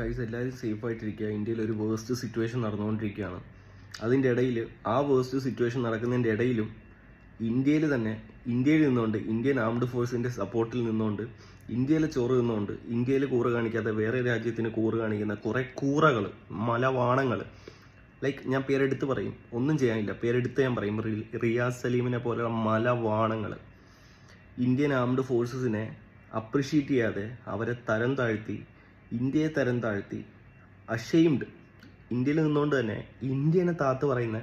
Guys, എല്ലാവരും safe ആയിട്ടിരിക്കുക. ഇന്ത്യയിൽ ഒരു വേഴ്സ്റ്റ് സിറ്റുവേഷൻ നടന്നുകൊണ്ടിരിക്കുകയാണ്. അതിൻ്റെ ഇടയിൽ ആ വേഴ്സ്റ്റ് സിറ്റുവേഷൻ നടക്കുന്നതിൻ്റെ ഇടയിലും ഇന്ത്യയിൽ നിന്നുകൊണ്ട് ഇന്ത്യൻ ആംഡ് ഫോഴ്സിൻ്റെ സപ്പോർട്ടിൽ നിന്നുകൊണ്ട് ഇന്ത്യയിലെ ചോറ് നിന്നുകൊണ്ട് ഇന്ത്യയിൽ കൂറ് കാണിക്കാത്ത വേറെ രാജ്യത്തിന് കൂറ് കാണിക്കുന്ന കുറേ കൂറകൾ, മലവാണങ്ങൾ, ലൈക്ക് ഞാൻ പേരെടുത്ത് പറയും, ഒന്നും ചെയ്യാനില്ല, പേരെടുത്ത് ഞാൻ പറയും, റിയാസ് സലീമിനെ പോലെയുള്ള മലവാണങ്ങൾ ഇന്ത്യൻ ആംഡ് ഫോഴ്സസിനെ അപ്രിഷ്യേറ്റ് ചെയ്യാതെ അവരെ തരം താഴ്ത്തി, ഇന്ത്യയെ തരം താഴ്ത്തി, അഷെയിംഡ്, ഇന്ത്യയിൽ നിന്നുകൊണ്ട് തന്നെ ഇന്ത്യനെ താത്ത് പറയുന്ന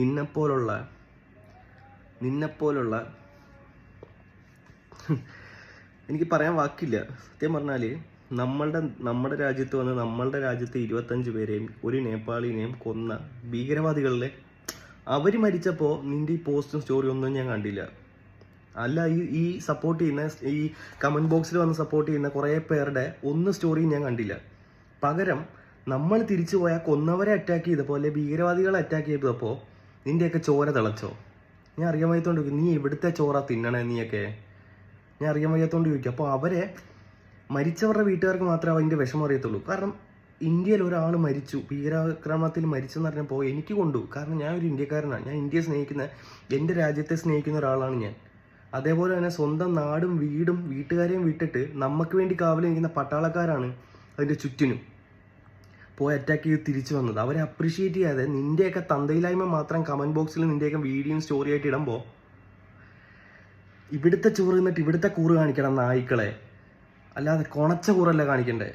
നിന്നെപ്പോലുള്ള എനിക്ക് പറയാൻ വാക്കില്ല. സത്യം പറഞ്ഞാൽ നമ്മുടെ രാജ്യത്ത് വന്ന് നമ്മളുടെ രാജ്യത്ത് 25 പേരെയും ഒരു നേപ്പാളിനെയും കൊന്ന ഭീകരവാദികളിലെ അവർ മരിച്ചപ്പോൾ നിൻ്റെ ഈ പോസ്റ്റും സ്റ്റോറി ഒന്നും ഞാൻ കണ്ടില്ല. അല്ല, ഈ സപ്പോർട്ട് ചെയ്യുന്ന, ഈ കമൻറ്റ് ബോക്സിൽ വന്ന് സപ്പോർട്ട് ചെയ്യുന്ന കുറേ പേരുടെ ഒന്ന് സ്റ്റോറിയും ഞാൻ കണ്ടില്ല. പകരം നമ്മൾ തിരിച്ചു പോയാൽ കൊന്നവരെ അറ്റാക്ക് ചെയ്തപ്പോൾ ഭീകരവാദികളെ അറ്റാക്ക് ചെയ്തപ്പോൾ നിൻ്റെയൊക്കെ ചോര തിളച്ചോ? ഞാൻ അറിയാൻ വയ്യാത്തോണ്ട് ചോദിക്കും, നീ എവിടുത്തെ ചോറ തിന്നണേ നീയൊക്കെ? ഞാൻ അറിയാൻ വയ്യാത്തോണ്ട് ചോദിക്കും. അപ്പോൾ അവരെ മരിച്ചവരുടെ വീട്ടുകാർക്ക് മാത്രമേ അതിൻ്റെ വിഷമം അറിയത്തുള്ളൂ. കാരണം ഇന്ത്യയിൽ ഒരാൾ മരിച്ചു, ഭീകരാക്രമണത്തിൽ മരിച്ചെന്ന് പറഞ്ഞപ്പോൾ എനിക്ക് കൊണ്ടു. കാരണം ഞാൻ ഒരു ഇന്ത്യക്കാരനാണ്, ഞാൻ ഇന്ത്യയെ സ്നേഹിക്കുന്ന, എൻ്റെ രാജ്യത്തെ സ്നേഹിക്കുന്ന ഒരാളാണ് ഞാൻ. അതേപോലെ തന്നെ സ്വന്തം നാടും വീടും വീട്ടുകാരെയും വിട്ടിട്ട് നമുക്ക് വേണ്ടി കാവൽ നിൽക്കുന്ന പട്ടാളക്കാരാണ് അതിൻ്റെ ചുറ്റിനും പോയി അറ്റാക്ക് ചെയ്ത് തിരിച്ചു വന്നത്. അവരെ അപ്രിഷ്യേറ്റ് ചെയ്യാതെ നിൻ്റെയൊക്കെ തന്തയില്ലായ്മ മാത്രം കമൻറ്റ് ബോക്സിൽ നിൻ്റെയൊക്കെ വീഡിയോയും സ്റ്റോറി ആയിട്ട് ഇടുമ്പോൾ ഇവിടുത്തെ ചോറ് നിന്നിട്ട് ഇവിടുത്തെ കൂറ് കാണിക്കണം നായ്ക്കളെ, അല്ലാതെ കൊണച്ച കൂറല്ല കാണിക്കണ്ടേ.